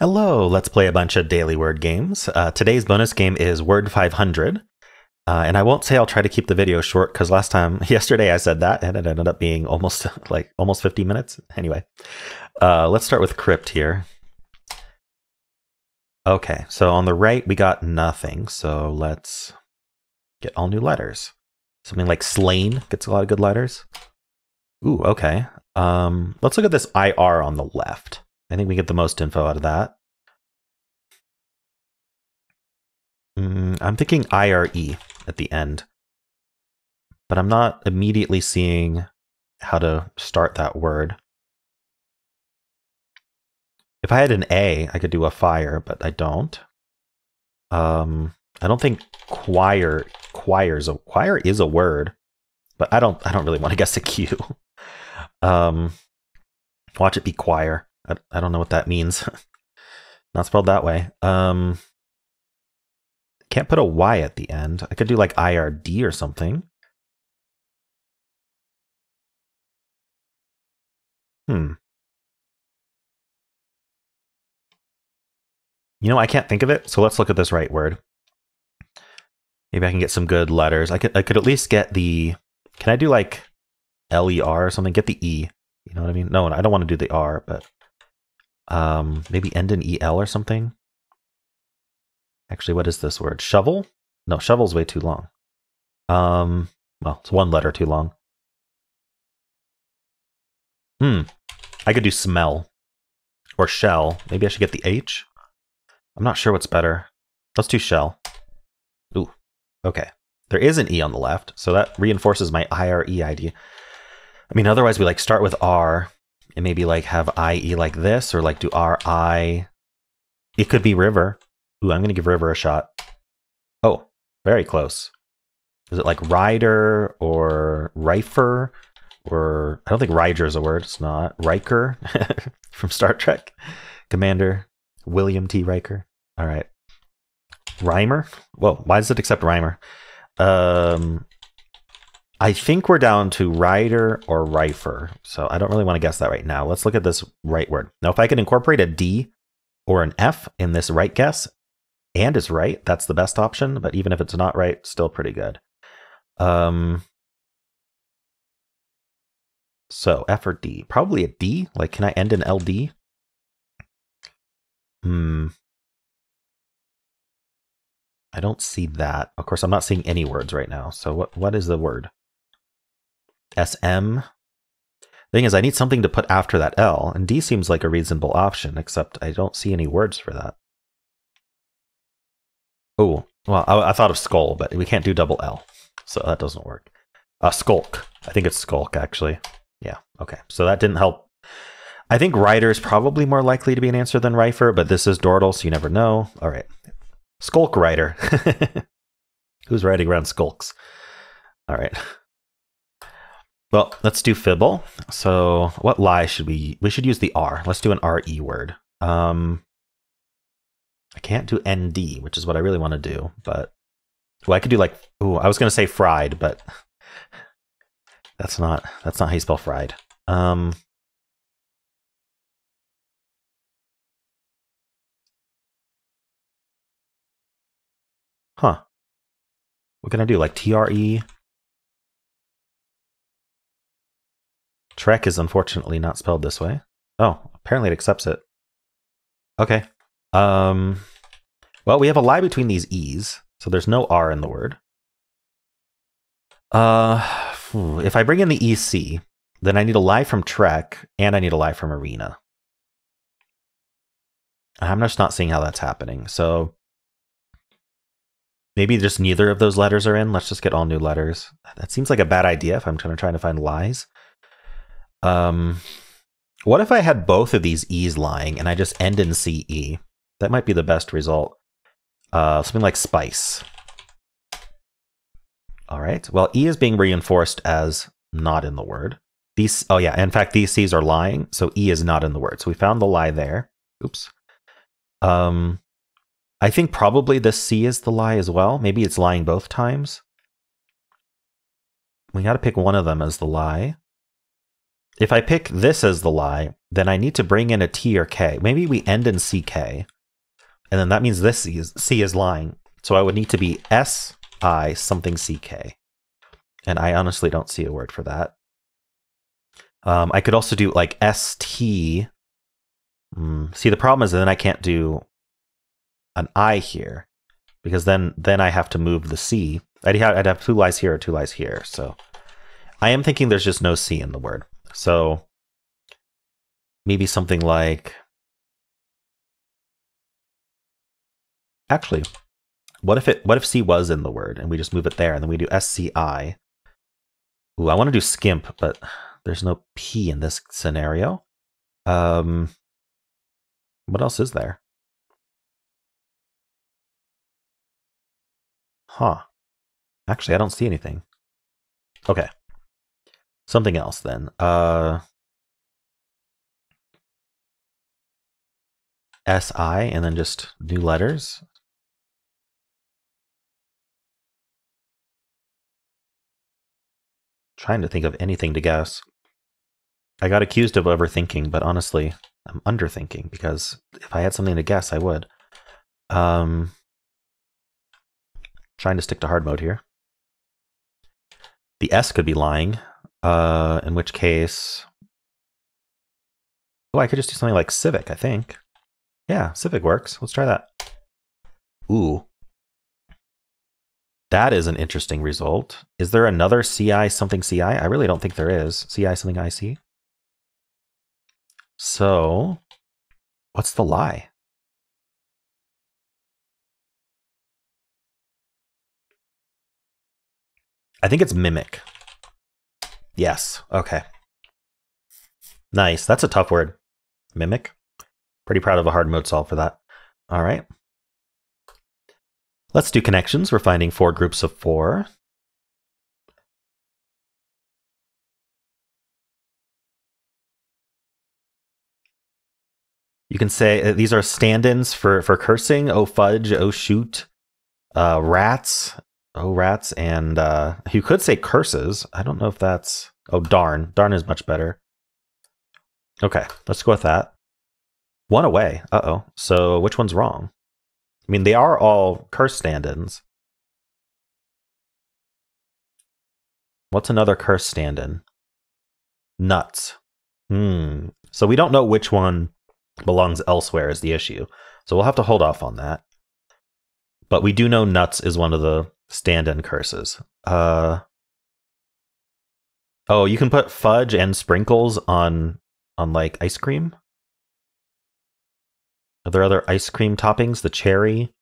Hello, let's play a bunch of daily word games. Today's bonus game is Word500. And I won't say I'll try to keep the video short because yesterday I said that and it ended up being almost 50 minutes. Anyway, let's start with crypt here. Okay, so on the right we got nothing. So let's get all new letters. Something like slain gets a lot of good letters. Ooh, okay. Let's look at this IR on the left. I think we get the most info out of that. I'm thinking IRE at the end, but I'm not immediately seeing how to start that word. If I had an A, I could do a fire, but I don't. I don't think choir is a word, but I don't really want to guess a Q. Watch it be choir. I don't know what that means. Not spelled that way. Can't put a Y at the end. I could do like IRD or something. You know, I can't think of it, so let's look at this right word. Maybe I can get some good letters. I could at least get the... Can I do like LER or something? Get the E. You know what I mean? No, I don't want to do the R, but maybe end in EL or something. Actually, what is this word? Shovel? No, shovel's way too long. Well, it's one letter too long. I could do smell or shell. Maybe I should get the H. I'm not sure what's better. Let's do shell. Ooh, okay. There is an E on the left, so that reinforces my IRE idea. I mean, otherwise we like start with R and maybe like have IE like this, or like do RI. It could be river. Ooh, I'm going to give river a shot. Oh, very close. Is it like rider or rifer? Or I don't think Rider is a word. It's not. Riker from Star Trek. Commander William T. Riker. All right. Rhymer? Whoa, why does it accept rhymer? I think we're down to rider or rifer. So I don't really want to guess that right now. Let's look at this right word. Now, if I could incorporate a D or an F in this right guess, and is right, that's the best option. But even if it's not right, still pretty good. So F or D? Probably a D. Like, can I end in LD? I don't see that. Of course, I'm not seeing any words right now. So what is the word? SM? The thing is, I need something to put after that L, and D seems like a reasonable option, except I don't see any words for that. Oh, well, I thought of skull, but we can't do double L, so that doesn't work. Skulk. I think it's skulk, actually. Yeah, okay. So that didn't help. I think rider is probably more likely to be an answer than rifer, but this is Dordle, so you never know. All right. Skulk rider. Who's riding around skulks? All right. Well, let's do Fibble. So what lie should we should use the R. Let's do an RE word. I can't do ND, which is what I really want to do, but well, I could do like, ooh, I was going to say fried, but that's not how you spell fried. Huh. What can I do? Like TRE? Trek is unfortunately not spelled this way. Oh, apparently it accepts it. Okay. Well, we have a lie between these E's, so there's no R in the word. If I bring in the EC, then I need a lie from Trek, and I need a lie from Arena. I'm just not seeing how that's happening, so maybe just neither of those letters are in. Let's just get all new letters. That seems like a bad idea if I'm trying to find lies. What if I had both of these E's lying and I just end in CE? That might be the best result. Something like spice. All right. Well, E is being reinforced as not in the word. Oh yeah, in fact, these C's are lying, so E is not in the word. So we found the lie there. Oops. I think probably this C is the lie as well. Maybe it's lying both times. We got to pick one of them as the lie. if I pick this as the lie, then I need to bring in a T or K. Maybe we end in CK, and then that means this C is lying. So I would need to be SI something CK. And I honestly don't see a word for that. I could also do like ST. See, the problem is then I can't do an I here, because then I have to move the C. I'd have 2 lies here or 2 lies here. So I am thinking there's just no C in the word. So maybe something like, actually, what if C was in the word and we just move it there and then we do SCI? Ooh, I want to do skimp, but there's no P in this scenario. What else is there? Huh. Actually, I don't see anything. Okay. Something else then. SI and then just new letters. Trying to think of anything to guess. I got accused of overthinking, but honestly, I'm underthinking, because if I had something to guess, I would. Trying to stick to hard mode here. The S could be lying, in which case... Oh, I could just do something like civic, I think. Yeah, civic works. Let's try that. Ooh. That is an interesting result. Is there another CI something CI? I really don't think there is. CI something IC? So, what's the lie? I think it's mimic. Yes, okay. Nice, that's a tough word. Mimic. Pretty proud of a hard mode solve for that. All right. Let's do connections. We're finding 4 groups of 4. You can say these are stand-ins for cursing. Oh fudge, oh shoot, rats, oh rats, and you could say curses. I don't know if that's... Oh darn, darn is much better. Okay, let's go with that. 1 away. Uh-oh. So which one's wrong? I mean, they are all curse stand-ins. What's another curse stand-in? Nuts. So we don't know which one belongs elsewhere is the issue. So we'll have to hold off on that. But we do know nuts is one of the stand-in curses. Oh, you can put fudge and sprinkles on like ice cream? Are there other ice cream toppings? The cherry?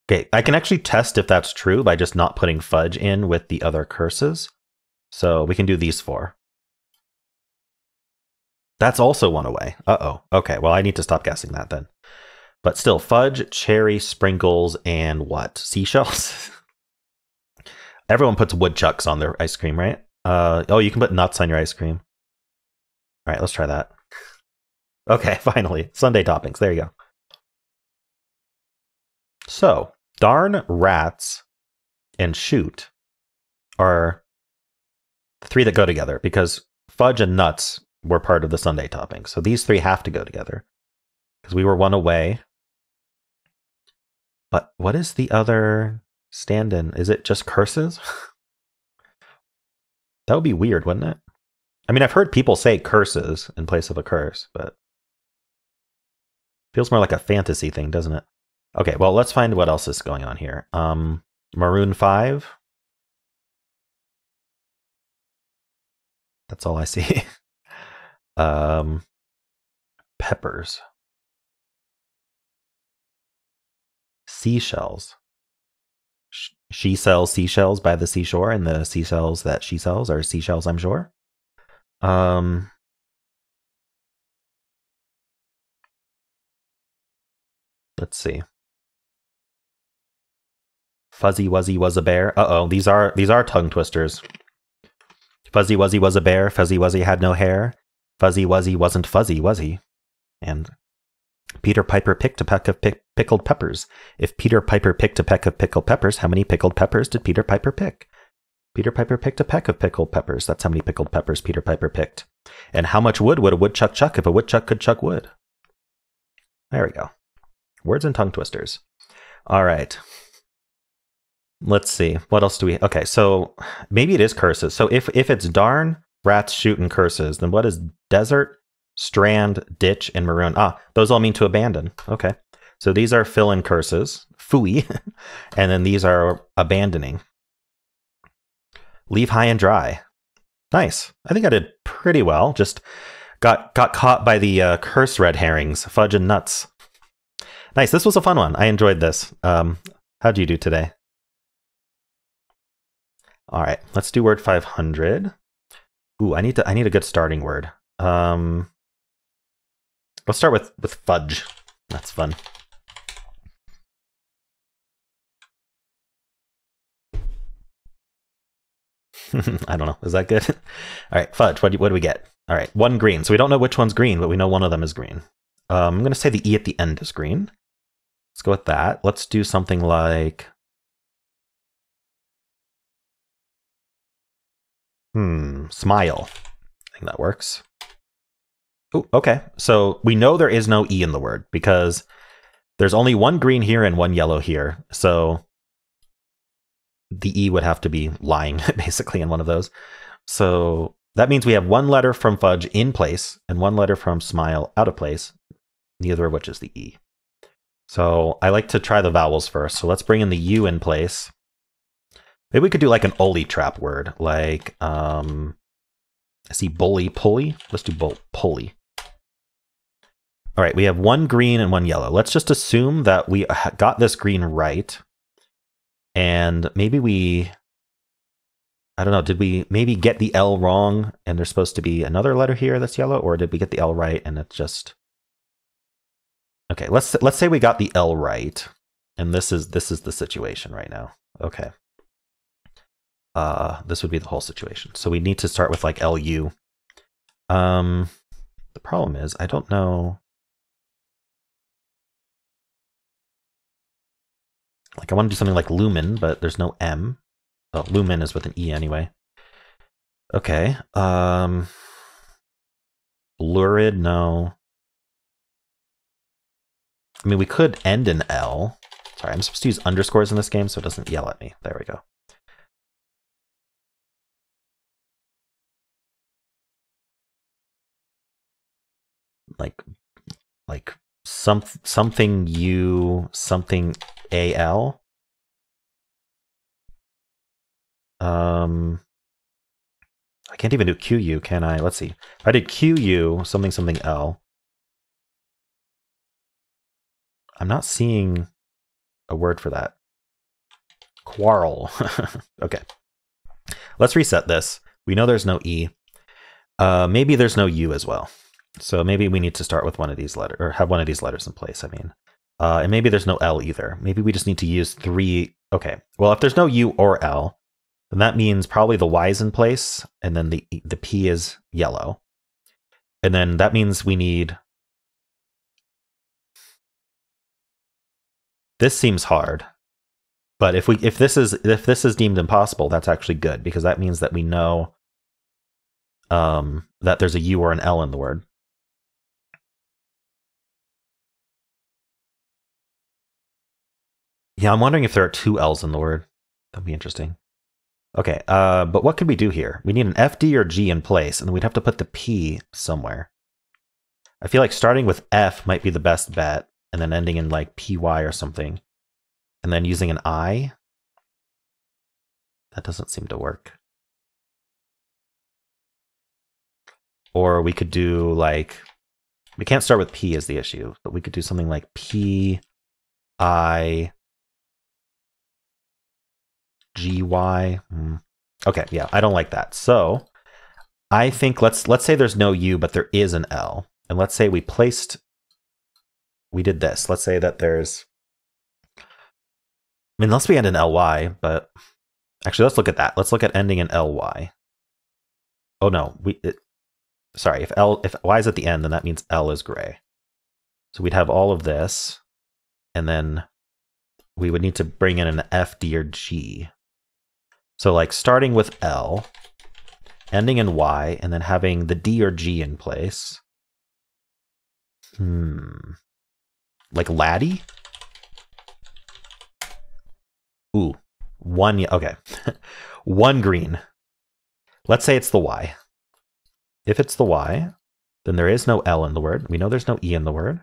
Okay, I can actually test if that's true by just not putting fudge in with the other curses. So we can do these 4. That's also 1 away. Uh-oh. Okay, well, I need to stop guessing that then. But still, fudge, cherry, sprinkles, and what? Seashells? Everyone puts woodchucks on their ice cream, right? Oh, you can put nuts on your ice cream. All right, let's try that. Okay, finally. Sundae toppings. There you go. So, darn, rats, and shoot are the 3 that go together, because fudge and nuts were part of the Sundae topping. So these 3 have to go together, because we were 1 away. But what is the other stand-in? Is it just curses? That would be weird, wouldn't it? I mean, I've heard people say curses in place of a curse, but feels more like a fantasy thing, doesn't it? Okay, well, let's find what else is going on here. Maroon 5. That's all I see. Peppers. Seashells. She sells seashells by the seashore, and the seashells that she sells are seashells, I'm sure. Let's see. Fuzzy Wuzzy was a bear. Uh-oh, these are tongue twisters. Fuzzy Wuzzy was a bear. Fuzzy Wuzzy had no hair. Fuzzy Wuzzy wasn't fuzzy, was he? And Peter Piper picked a peck of pickled peppers. If Peter Piper picked a peck of pickled peppers, how many pickled peppers did Peter Piper pick? Peter Piper picked a peck of pickled peppers. That's how many pickled peppers Peter Piper picked. And how much wood would a woodchuck chuck if a woodchuck could chuck wood? There we go. Words and tongue twisters. All right. Let's see. What else do we... Okay, so maybe it is curses. So if it's darn, rats, shoot, and curses, then what is desert, strand, ditch, and maroon? Ah, those all mean to abandon. Okay. So these are fill-in curses, phooey, and then these are abandoning. Leave high and dry. Nice. I think I did pretty well. Just got caught by the curse red herrings, fudge and nuts. Nice. This was a fun one. I enjoyed this. How'd you do today? All right. Let's do word 500. Ooh, I need a good starting word. Let's start with fudge. That's fun. I don't know. Is that good? All right, fudge. What do we get? All right, one green. So we don't know which one's green, but we know one of them is green. I'm going to say the E at the end is green. Let's go with that. Let's do something like... smile. I think that works. Oh, okay. So we know there is no E in the word because there's only one green here and one yellow here. So the E would have to be lying, basically, in one of those. So that means we have one letter from fudge in place and one letter from smile out of place, neither of which is the E. So I like to try the vowels first. So let's bring in the U in place. Maybe we could do like an Oli trap word, like, I see bully, pulley. Let's do pulley. All right, we have one green and one yellow. Let's just assume that we got this green right. And maybe we, I don't know, did we maybe get the L wrong and there's supposed to be another letter here that's yellow? Or did we get the L right and it's just... Okay, let's say we got the L right. And this is the situation right now. Okay. This would be the whole situation. So we need to start with like LU. The problem is I don't know. Like I want to do something like lumen, but there's no M. Oh, lumen is with an E anyway. Okay. Lurid, no. I mean, we could end in L. Sorry, I'm supposed to use underscores in this game so it doesn't yell at me. There we go. Like something U, something AL. I can't even do QU, can I? Let's see. If I did QU, something L. I'm not seeing a word for that. Quarrel. Okay. Let's reset this. We know there's no E. Maybe there's no U as well. So maybe we need to start with one of these letters, or have one of these letters in place, I mean. And maybe there's no L either. Maybe we just need to use 3. Okay, well, if there's no U or L, then that means probably the Y's in place, and then the P is yellow. And then that means we need... This seems hard. But if this is deemed impossible, that's actually good, because that means that we know that there's a U or an L in the word. Yeah, I'm wondering if there are 2 L's in the word. That'd be interesting. Okay, but what could we do here? We need an F, D, or G in place, and then we'd have to put the P somewhere. I feel like starting with F might be the best bet, and then ending in like PY or something. And then using an I. That doesn't seem to work. Or we could do like, we can't start with P as the issue, but we could do something like P, I, G, Y. Okay, yeah, I don't like that. So I think let's say there's no U, but there is an L. And let's say we did this. Let's say that there's, I mean, unless we end in LY, but actually let's look at that. Let's look at ending in LY. Oh no, sorry, if Y is at the end, then that means L is gray. So we'd have all of this, and then we would need to bring in an F, D, or G. So like starting with L, ending in Y, and then having the D or G in place. Like laddie? Ooh, one, okay. One green. Let's say it's the Y. If it's the Y, then there is no L in the word. We know there's no E in the word.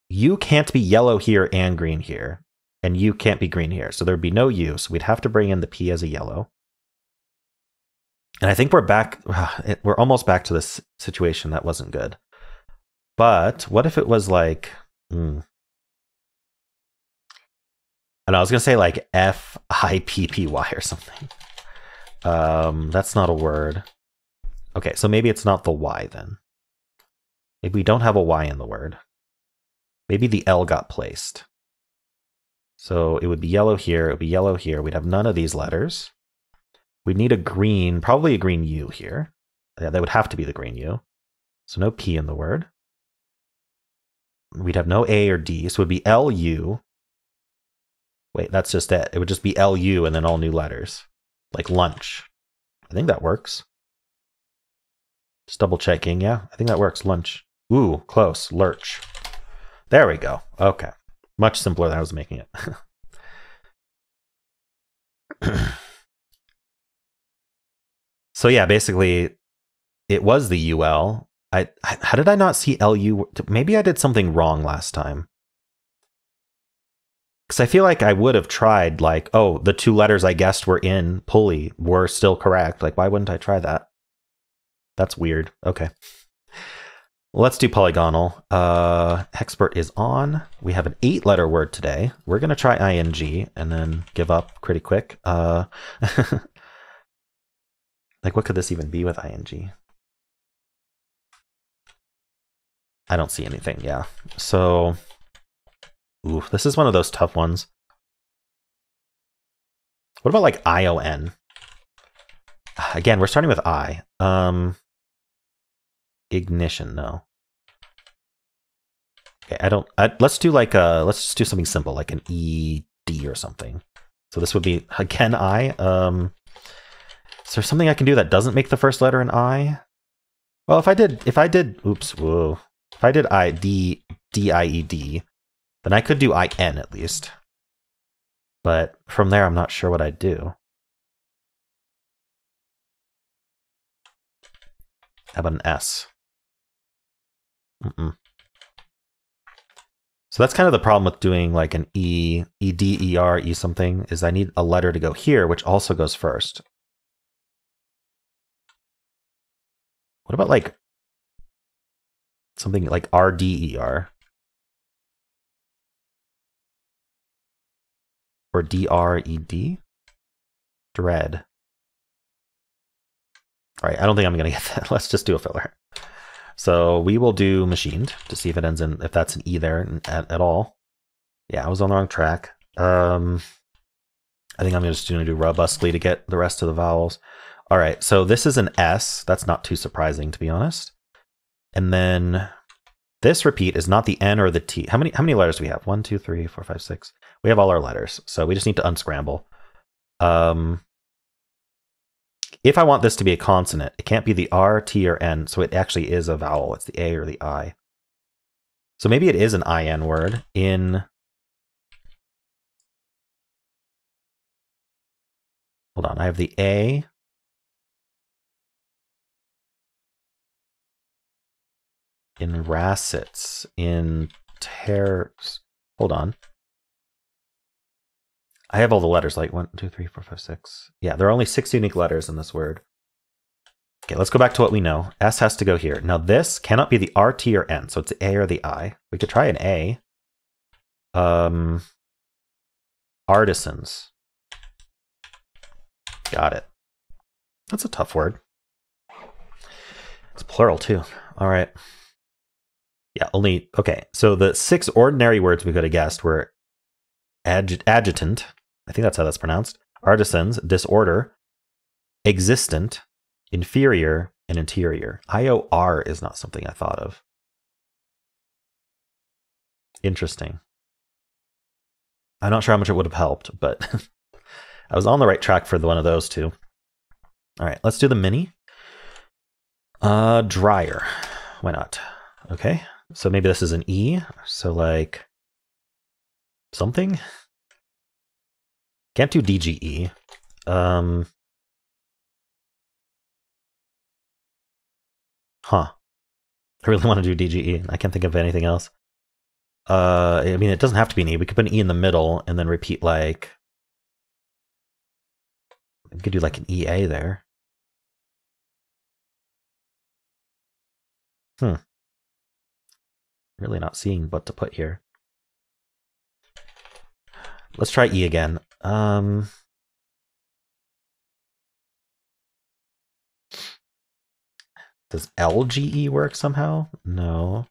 U can't be yellow here and green here. And U can't be green here. So there'd be no U. So we'd have to bring in the P as a yellow. And I think we're back. We're almost back to this situation that wasn't good. But what if it was like... And I was going to say like F-I-P-P-Y or something. That's not a word. Okay, so maybe it's not the Y then. Maybe we don't have a Y in the word. Maybe the L got placed. So it would be yellow here, it would be yellow here. We'd have none of these letters. We'd need a green, probably a green U here. Yeah, that would have to be the green U. So no P in the word. We'd have no A or D, so it would be L-U. Wait, that's just it. It would just be L-U and then all new letters. Like lunch. I think that works. Just double checking, yeah. I think that works, lunch. Ooh, close, lurch. There we go, okay. Much simpler than I was making it. So yeah, basically, it was the UL. How did I not see LU? Maybe I did something wrong last time. Because I feel like I would have tried, like, oh, the two letters I guessed were in pulley were still correct. Like, why wouldn't I try that? That's weird. Okay. Let's do polygonal. Expert is on. We have an 8-letter word today. We're going to try ing and then give up pretty quick. Like, what could this even be with ing? I don't see anything, yeah. So, ooh, this is one of those tough ones. What about like ION? Again, we're starting with I. Ignition, no. Okay, let's do like let's just do something simple, like an ED or something. So this would be, again, I. Is there something I can do that doesn't make the first letter an I? Well, if I did, oops, whoa. If I did D-I-E-D, then I could do I-N at least. But from there, I'm not sure what I'd do. How about an S? So that's kind of the problem with doing like an E, E-D, E-R, E something, is I need a letter to go here, which also goes first. What about like something like R-D-E-R? Or D-R-E-D? Dread. All right, I don't think I'm going to get that. Let's just do a filler. So we will do machined to see if it ends in, if that's an E there at all. Yeah, I was on the wrong track. I think I'm just going to do robustly to get the rest of the vowels. All right, so this is an S. That's not too surprising, to be honest. And then this repeat is not the N or the T. How many letters do we have? 1, 2, 3, 4, 5, 6. We have all our letters, so we just need to unscramble. If I want this to be a consonant, it can't be the R, T, or N, so it actually is a vowel. It's the A or the I. So maybe it is an IN word in... Hold on, I have the A. In Rassets, in hold on. I have all the letters, like 1, 2, 3, 4, 5, 6. Yeah, there are only 6 unique letters in this word. Okay, let's go back to what we know. S has to go here. Now this cannot be the R, T, or N, so it's the A or the I. We could try an A. Artisans. Got it. That's a tough word. It's plural too. All right. Yeah, only, okay. So the 6 ordinary words we could have guessed were adjutant, I think that's how that's pronounced, artisans, disorder, existent, inferior, and interior. IOR is not something I thought of. Interesting. I'm not sure how much it would have helped, but I was on the right track for one of those two. All right, let's do the mini. Dryer. Why not? Okay, so maybe this is an E. So like something. Can't do DGE. Huh. I really want to do DGE. I can't think of anything else. I mean, it doesn't have to be an E. We could put an E in the middle and then repeat like... We could do like an EA there. Really not seeing what to put here. Let's try E again. Does LGE work somehow? No.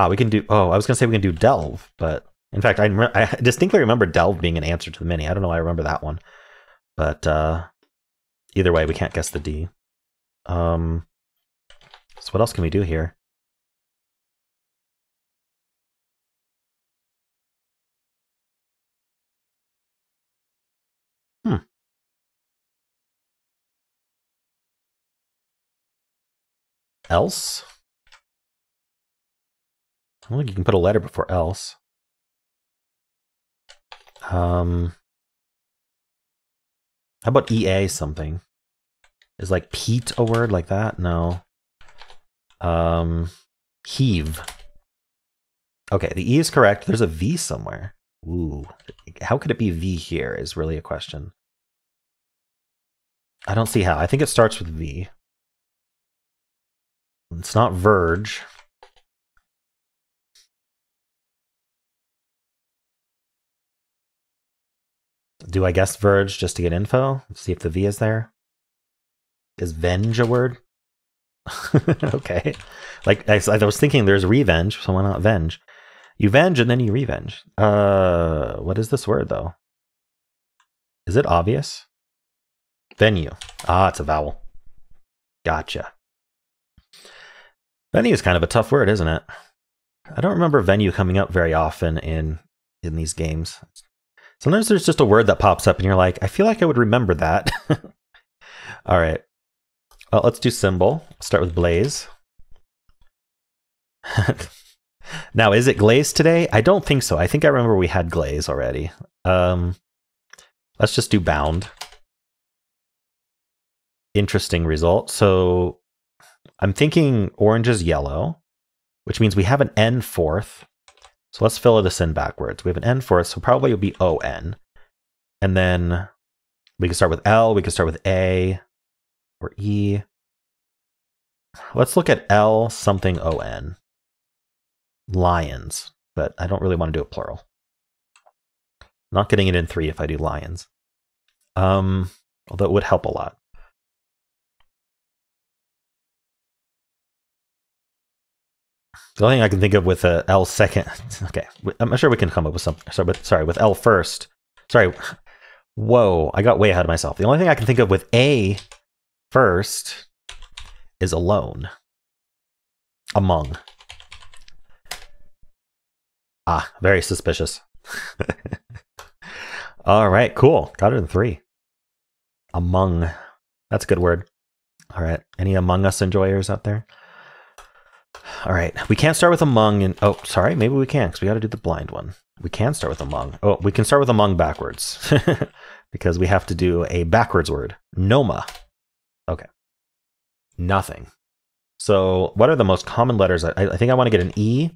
We can do... Oh, I was going to say we can do delve, but... In fact, I distinctly remember delve being an answer to the mini. I don't know why I remember that one. But either way, we can't guess the D. So what else can we do here? Else? I don't think you can put a letter before else. How about EA something? Is like Pete a word like that? No. Heave. Okay, the E is correct. There's a V somewhere. Ooh. How could it be V here is really a question. I don't see how. I think it starts with V. It's not verge. Do I guess verge just to get info? See if the V is there. Is venge a word? Okay. Like I was thinking there's revenge, so why not venge? You venge and then you revenge. What is this word though? Is it obvious? Venue. It's a vowel. Gotcha. Venue is kind of a tough word, isn't it? I don't remember venue coming up very often in these games. Sometimes there's just a word that pops up and you're like, I feel like I would remember that. All right. Well, let's do symbol. Start with blaze. Now, is it glaze today? I don't think so. I think I remember we had glaze already. Let's just do bound. Interesting result. So I'm thinking orange is yellow, which means we have an N fourth. So let's fill this in backwards. We have an N fourth, so probably it would be ON. And then we can start with L, we can start with A or E. Let's look at L something ON. Lions, but I don't really want to do a plural. Not getting it in 3 if I do lions. Although it would help a lot. The only thing I can think of with L second, okay, I'm sure we can come up with something. Sorry, with L first. Sorry, whoa, I got way ahead of myself. The only thing I can think of with A first is alone. Among. Very suspicious. All right, cool. Got it in 3. Among. That's a good word. All right, any Among Us enjoyers out there? All right, we can't start with among and oh, sorry, maybe we can because we got to do the blind one. We can start with among. Oh, we can start with among backwards because we have to do a backwards word. Noma. Okay. Nothing. So what are the most common letters? I think I want to get an E,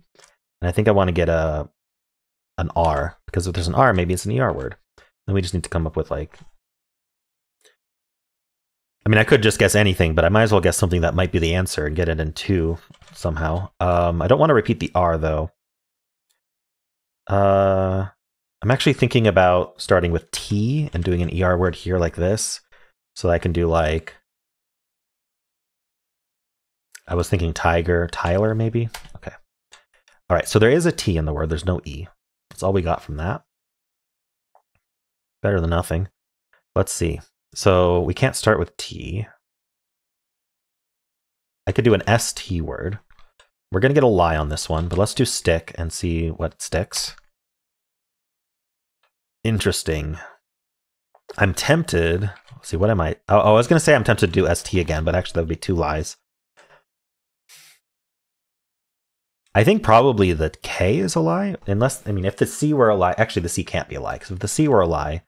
and I think I want to get an R because if there's an R, maybe it's an ER word. Then we just need to come up with like. I mean, I could just guess anything, but I might as well guess something that might be the answer and get it in 2 somehow. I don't want to repeat the R, though. I'm actually thinking about starting with T and doing an ER word here like this. So I can do like... I was thinking tiger, Tyler, maybe? Okay. All right, so there is a T in the word. There's no E. That's all we got from that. Better than nothing. Let's see. So we can't start with T. I could do an ST word. We're going to get a lie on this one, but let's do stick and see what sticks. Interesting. I'm tempted. Let's see, what am I? Oh, I was going to say I'm tempted to do ST again, but actually that would be 2 lies. I think probably the K is a lie, unless, I mean, if the C were a lie, actually the C can't be a lie, because if the C were a lie,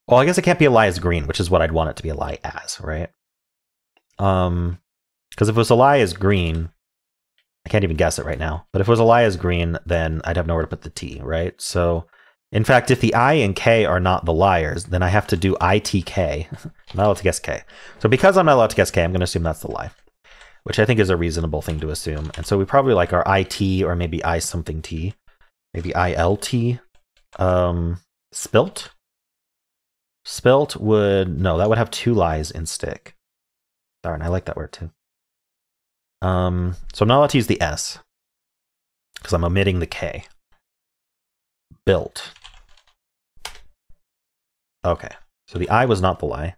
well, I guess it can't be a lie as green, which is what I'd want it to be a lie as, right? Because if it was a lie as green, I can't even guess it right now, but if it was a lie as green, then I'd have nowhere to put the T, right? So, in fact, if the I and K are not the liars, then I have to do ITK. I'm not allowed to guess K. So because I'm not allowed to guess K, I'm going to assume that's the lie, which I think is a reasonable thing to assume. And so we probably like our IT or maybe I something T, maybe ILT. Spilt? Spilt would, no, that would have 2 lies in stick. Darn, I like that word too. So I'm not allowed to use the S because I'm omitting the K. Built. Okay, so the I was not the lie.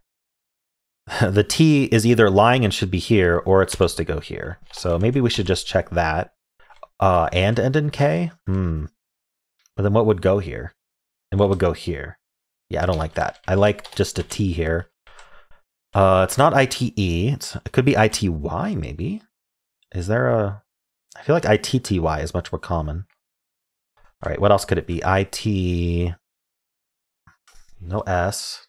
The T is either lying and should be here, or it's supposed to go here. So maybe we should just check that. And end in K? But then what would go here? And what would go here? Yeah, I don't like that. I like just a T here. It's not ITE. It could be ITY, maybe. Is there a... I feel like ITTY is much more common. All right, what else could it be? IT... No S.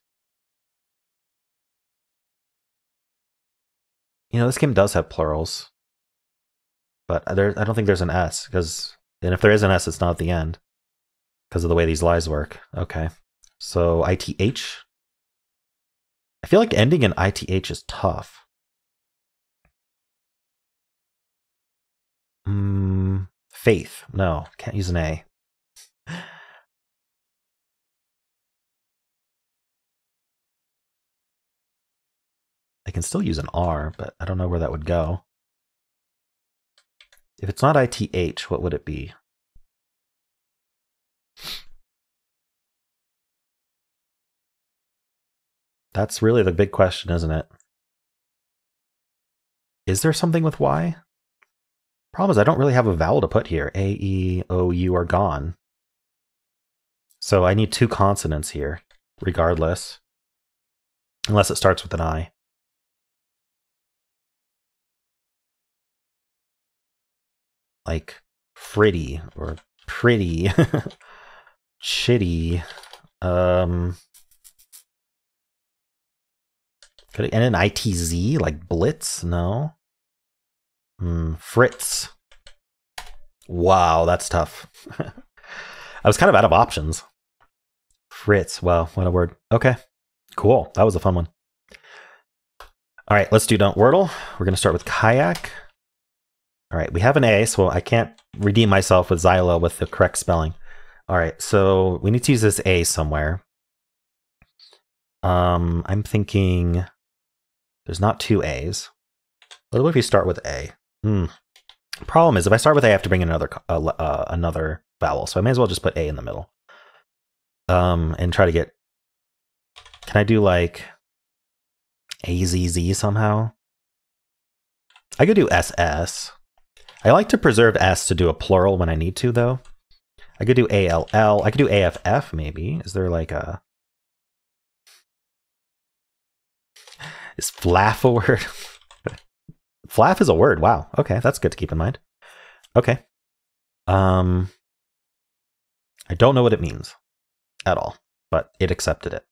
You know, this game does have plurals. But I don't think there's an S, because... And if there is an S, it's not at the end. Because of the way these lies work. Okay. So, ITH? I feel like ending in ITH is tough. Faith. No, can't use an A. I can still use an R, but I don't know where that would go. If it's not ITH, what would it be? That's really the big question, isn't it? Is there something with Y? Problem is I don't really have a vowel to put here. A, E, O, U are gone. So I need 2 consonants here, regardless. Unless it starts with an I. Like fritty or pretty. Chitty. Could it end in ITZ? Like blitz? No. Fritz. Wow, that's tough. I was kind of out of options. Fritz. Wow, what a word. Okay, cool. That was a fun one. All right, let's do Don't Wordle. We're going to start with kayak. All right, we have an A, so I can't redeem myself with Xylo with the correct spelling. All right, so we need to use this A somewhere. I'm thinking there's not 2 A's. What if we start with A? Problem is, if I start with A, I have to bring in another vowel, so I may as well just put A in the middle. And try to get... Can I do like AZZ somehow? I could do SS. I like to preserve S to do a plural when I need to, though. I could do ALL. I could do AFF, maybe. Is there like a... Is flaff a word? Flaff is a word. Wow. Okay, that's good to keep in mind. Okay. I don't know what it means at all, but it accepted it.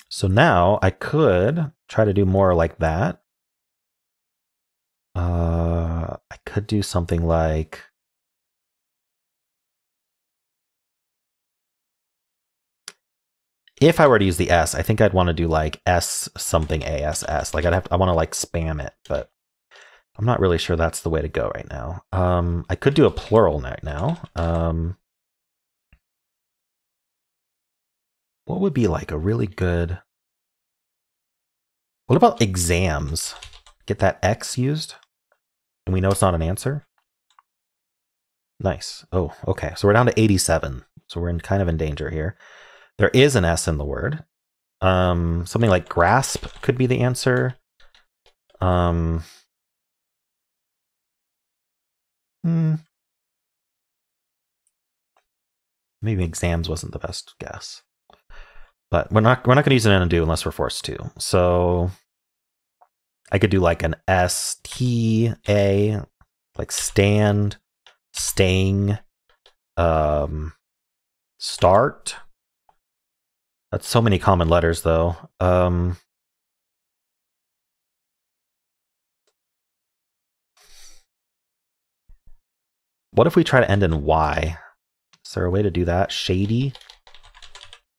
So now I could try to do more like that. I could do something like... If I were to use the S, I think I'd want to do like S something ASS. Like I want to like spam it, but I'm not really sure that's the way to go right now. I could do a plural right now. What would be like a really good... What about exams? Get that X used? And we know it's not an answer? Nice. Oh, okay. So we're down to 87. So we're kind of in danger here. There is an S in the word. Something like grasp could be the answer. Maybe exams wasn't the best guess. But we're not going to use an undo unless we're forced to. So I could do like an S-T-A, like stand, staying, start. That's so many common letters though. What if we try to end in Y? Is there a way to do that? Shady?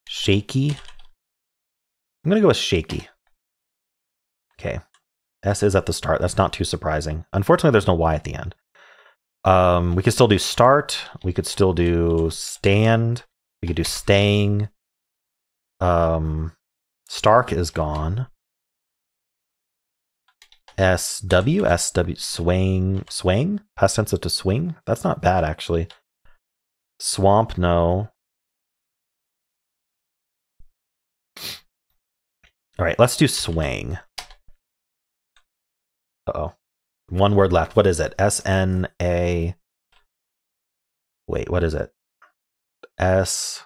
Shaky? I'm going to go with shaky. Okay. S is at the start. That's not too surprising. Unfortunately, there's no Y at the end. We could still do start. We could still do stand. We could do staying. Stark is gone. SW, swing, past tense to swing. That's not bad, actually. Swamp, no. All right, let's do swing. Uh-oh. One word left. What is it? S-N-A... Wait, what is it? S...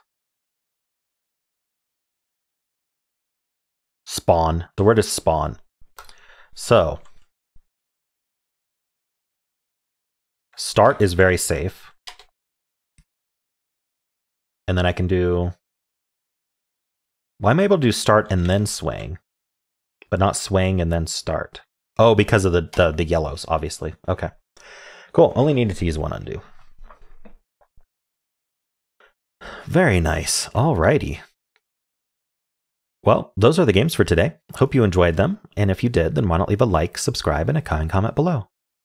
Spawn. The word is spawn. So, start is very safe. And then I can do... Why am I able to do start and then swing, but not swing and then start? Oh, because of the yellows, obviously. Okay. Cool. Only needed to use one undo. Very nice. Alrighty. Well, those are the games for today. Hope you enjoyed them. And if you did, then why not leave a like, subscribe, and a kind comment below.